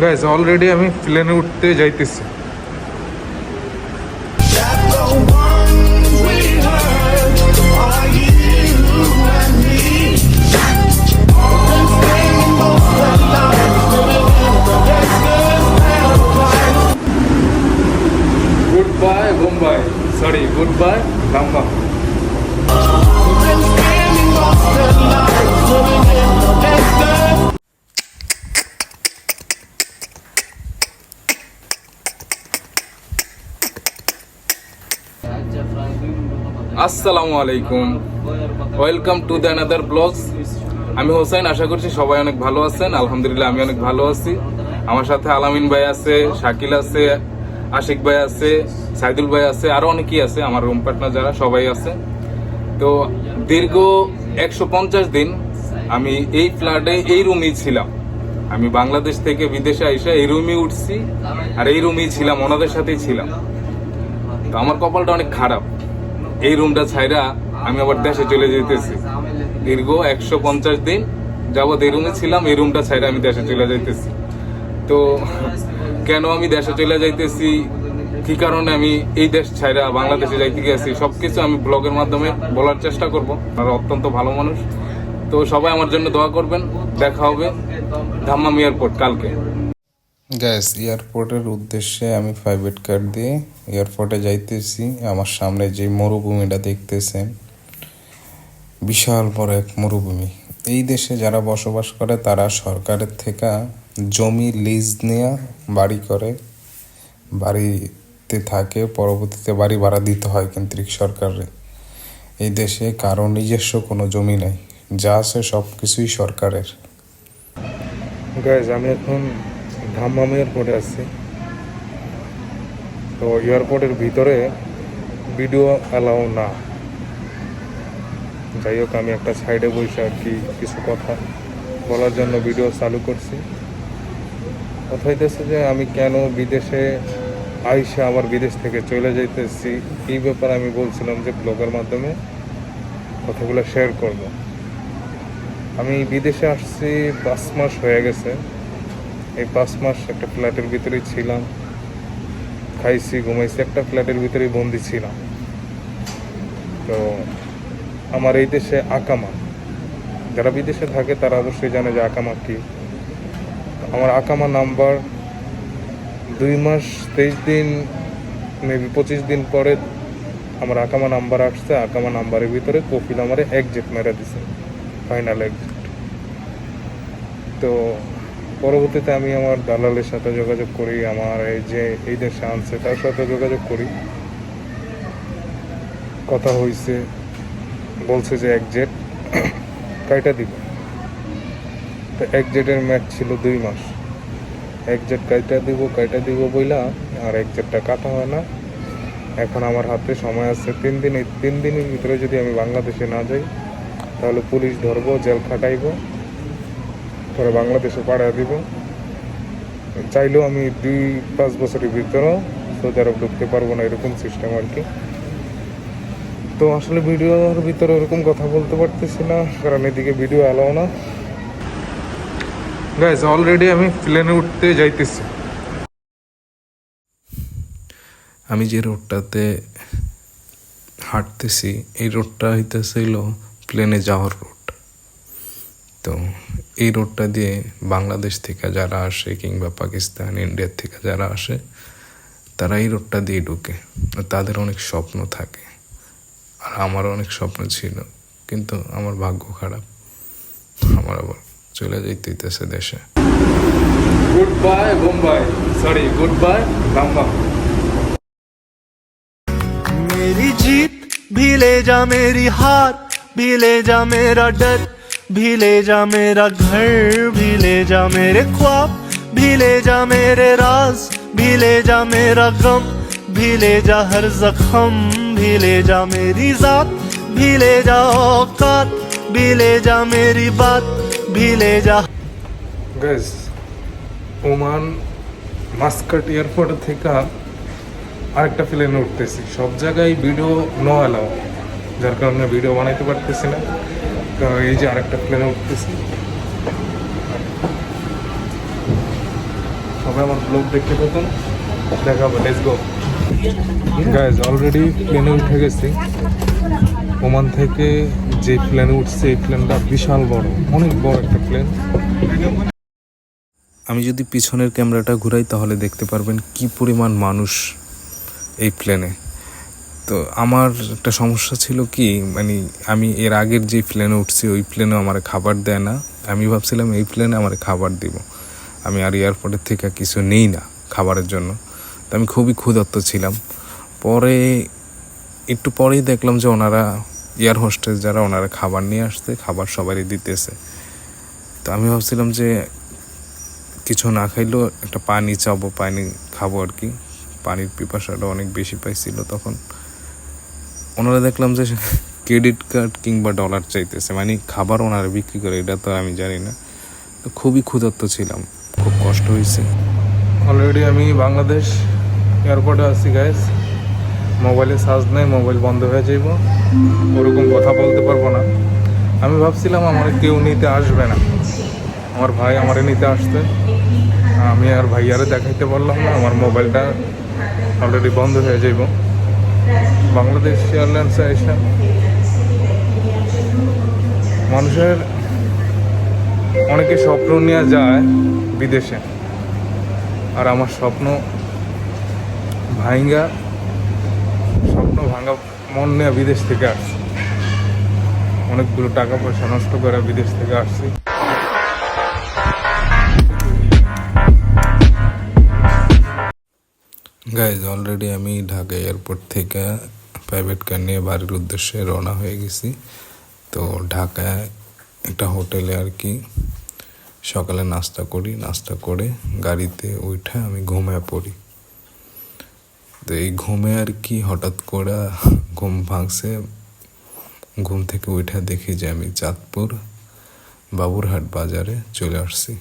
Guys already আমি প্লেনে উঠতে যাইতেছি। Goodbye Mumbai, sorry goodbye ধাম্মা। আসসালামু আলাইকুম, welcome to the another blogs. আমি হোসেন, আশা করছি সবাই অনেক ভালো আছেন। আলহামদুলিল্লাহ আমি অনেক ভালো আছি। আমার সাথে আলামিন ভাই আছে, শাকিল আছে, আশিক ভাই আছে, সাইদুল ভাই আছে, আরো অনেকেই আছে, আমার রুম পার্টনার যারা সবাই আছে। তো দীর্ঘ 150 দিন আমি এই ফ্ল্যাটে এই রুমেই ছিলাম। আমি বাংলাদেশ থেকে বিদেশে আইসা এই রুমই উঠছি আর এই রুমেই ছিলাম, ওনাদের সাথেই ছিলাম। তো আমার কপালটা অনেক খারাপ, এই রুমটা ছাইরা আমি আবার দেশে চলে যেতেছি। দীর্ঘ 150 দিন যাবৎ এই রুমে ছিলাম, এই রুমটা ছাইরা আমি দেশে চলে যাইতেছি। তো কেন আমি দেশে চলে যাইতেছি, কি কারণে আমি এই দেশ ছাইরা বাংলাদেশে যাইতে গেছি, সবকিছু আমি ব্লগের মাধ্যমে বলার চেষ্টা করব। আপনারা অত্যন্ত ভালো মানুষ, তো সবাই আমার জন্য দোয়া করবেন। দেখা হবে ধাম্মাম এয়ারপোর্ট কালকে। গ্যাস এয়ারপোর্টের উদ্দেশ্যে আমি প্রাইভেট কার দিয়ে এয়ারপোর্টে যাইতেছি। আমার সামনে যে মরুভূমিটা দেখতেছেন, বিশাল বড় এক মরুভূমি। এই দেশে যারা বসবাস করে তারা সরকারের থেকে জমি লিজ নিয়ে বাড়ি করে, বাড়িতে থাকে, পরবর্তীতে বাড়ি ভাড়া দিতে হয় কেন্দ্রিক সরকারে। এই দেশে কারো নিজস্ব কোনো জমি নাই, যা আছে সব কিছুই সরকারের। গাইজ আমি এখন ধাম্মাম এয়ারপোর্টে আছি। তো এয়ারপোর্টের ভিতরে ভিডিও অ্যালাউ না। যাই হোক, আমি একটা সাইডে বসে আর কি কিছু কথা বলার জন্য ভিডিও চালু করছি। কথা হইতেছে যে আমি কেন বিদেশে আইসা আবার বিদেশ থেকে চলে যাইতেছি, এই ব্যাপারে আমি বলছিলাম যে ব্লগের মাধ্যমে কথাগুলো শেয়ার করব। আমি বিদেশে আসছি 5 মাস হয়ে গেছে। এই 5 মাস একটা ফ্ল্যাটের ভিতরেই ছিলাম, খাইছি ঘুমাইছি, একটা ফ্ল্যাটের ভিতরেই বন্দি ছিলাম। তো আমার এই দেশে আকামা, যারা বিদেশে থাকে তারা অবশ্যই জানে যে আকামা কি। আমার আকামা নাম্বার 2 মাস 23 দিন, মেবি 25 দিন পরে আমার আকামা নাম্বার আসছে। আকামা নাম্বারের ভিতরে কফিল আমারে এক্সিট মেরে দিছে, ফাইনাল এক্সিট। তো পরবর্তীতে আমি আমার দালালের সাথে যোগাযোগ করি, আমার এই যে এই দেশে আনছে তার সাথে যোগাযোগ করি। কথা হয়েছে, বলছে যে এক্সিট কয়টা দিব। তো এক্সিটের ম্যাচ ছিল 2 মাস। এক্সিট কয়টা দিব বইলা আর এক্সিটটা কাটা হয় না। এখন আমার হাতে সময় আছে 3 দিন। এই 3 দিনের ভিতরে যদি আমি বাংলাদেশে না যাই তাহলে পুলিশ ধরবো, জেল খাটাইব, পরে বাংলাদেশে পাঠিয়ে দিব। চাইলেও আমি 2-5 বছরের ভিতরেও সৌদি আরব ঢুকতে পারবো না, এরকম সিস্টেম আর কি। তো আসলে ভিডিওর ভিতরে ওরকম কথা বলতে পারতেছি না, কারণ এদিকে ভিডিও অ্যালাউ না। গাইস অলরেডি আমি প্লেনে উঠতে যাইতেছি। আমি যে রোডটাতে হাঁটতেছি এই রোডটা হইতেছিল প্লেনে যাওয়ার রোড। তো এই রোডটা দিয়ে বাংলাদেশ থেকে যারা আসে কিংবা পাকিস্তান, ইন্ডিয়ার থেকে যারা আসে তারা এই রোডটা দিয়ে ঢুকে। তাদের অনেক স্বপ্ন থাকে, আর আমারও অনেক স্বপ্ন ছিল, কিন্তু আমার ভাগ্য খারাপ, আমার আবার চলে যেতে হইতেছে দেশে। Goodbye Mumbai, sorry goodbye ধাম্মা। मेरी जीत भी ले जा, मेरी हार भी ले जा, मेरा डर भी ले जा, मेरा घर भी ले जा, मेरे ख्वाब भी ले जा, मेरे राज भी ले जा, मेरा गम भी ले जा, हर जख्म भी ले जा, मेरी जात भी ले जा, औकात भी ले जा, मेरी बात भी ले जा। গাইস ওমান মাস্কাট এয়ারপোর্ট থেকে আরেকটা প্লেনে উঠতেছি। সব জায়গায় ভিডিও নো অ্যালাউ, যার কারণে ভিডিও বানাইতে পারতেছি না। তো এই যে আরেকটা প্লেনে উঠতেছি। সবাই আমার ব্লগ দেখতে থাকুন, দেখাবো। Let's go guys. অলরেডি প্লেনে উঠে গেছি। ওমান থেকে যে প্লেনে উঠছে এই প্লেনটা বিশাল বড়, অনেক বড় একটা প্লেন। আমি যদি পিছনের ক্যামেরাটা ঘুরাই তাহলে দেখতে পারবেন কি পরিমাণ মানুষ এই প্লেনে। তো আমার একটা সমস্যা ছিল কি, মানে আমি এর আগের যে প্লেনে উঠছি ওই প্লেনে আমার খাবার দেয় না। আমি ভাবছিলাম এই প্লেনে আমার খাবার দিব, আমি আর এয়ারপোর্টের থেকে কিছু নেই না খাবারের জন্য। তো আমি খুবই ক্ষুধার্ত ছিলাম। পরে একটু পরেই দেখলাম যে ওনারা এয়ার হোস্টেস যারা ওনারা খাবার নিয়ে আসছে, খাবার সবারই দিতেছে। তো আমি ভাবছিলাম যে কিছু না খাইলেও একটা পানি চাবো, পানি খাবো আর কি। পানির পিপাসাটা অনেক বেশি পাইছিল তখন। ওনারা দেখলাম যে ক্রেডিট কার্ড কিংবা ডলার চাইতেছে, মানে খাবার ওনারা বিক্রি করে, এটা তো আমি জানি না। তো খুবই ক্ষুধার্ত ছিলাম, খুব কষ্ট হয়েছে। অলরেডি আমি বাংলাদেশ এয়ারপোর্টে আছি গাইজ। মোবাইলে চার্জ নেই, মোবাইল বন্ধ হয়ে যাইব, ওরকম কথা বলতে পারবো না। আমি ভাবছিলাম আমার কেউ নিতে আসবে না, আমার ভাই আমারে নিতে আসতে। আমি আর ভাইয়ারে দেখাইতে পারলাম না, আমার মোবাইলটা অলরেডি বন্ধ হয়ে যাইব। বাংলাদেশ এয়ারলাইন্সে এসে মানুষের অনেকে স্বপ্ন নিয়ে যায় বিদেশে, আর আমার স্বপ্ন ভাঙ্গা মন নিয়ে বিদেশ থেকে আসছি। অনেকগুলো টাকা পয়সা নষ্ট করে বিদেশ থেকে আসছি। গাইজ, অলরেডি আমি ঢাকা এয়ারপোর্ট থেকে প্রাইভেট কার নিয়ে বাড়ির উদ্দেশ্যে রওনা হয়ে গেছি। তো ঢাকায় একটা হোটেলে আর কি সকালে নাস্তা করি, নাস্তা করে গাড়িতে উঠে আমি ঘুমিয়ে পড়ি। তো এই ঘুমে আর কি হঠাৎ করে ঘুম ভাঙছে। ঘুম থেকে উঠে দেখি যে আমি চাঁদপুর বাবুরহাট বাজারে চলে আসছি।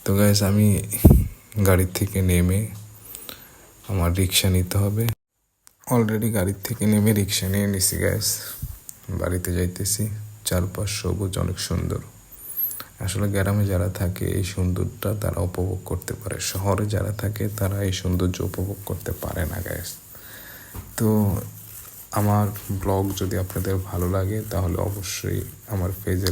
তো গাইজ, আমি গাড়ির থেকে নেমে আমার রিক্সা নিতে হবে। অলরেডি গাড়ির থেকে নেমে রিক্সা নিয়ে নিছি গাইজ, বাড়িতে যাইতেছি। চারপাশ সবুজ, অনেক সুন্দর। আসলে গ্রামে যারা থাকে এই সৌন্দর্যটা তারা উপভোগ করতে পারে, শহরে যারা থাকে তারা এই সৌন্দর্য উপভোগ করতে পারে না গাইজ। তো আমার ব্লগ যদি আপনাদের ভালো লাগে তাহলে অবশ্যই আমার পেজে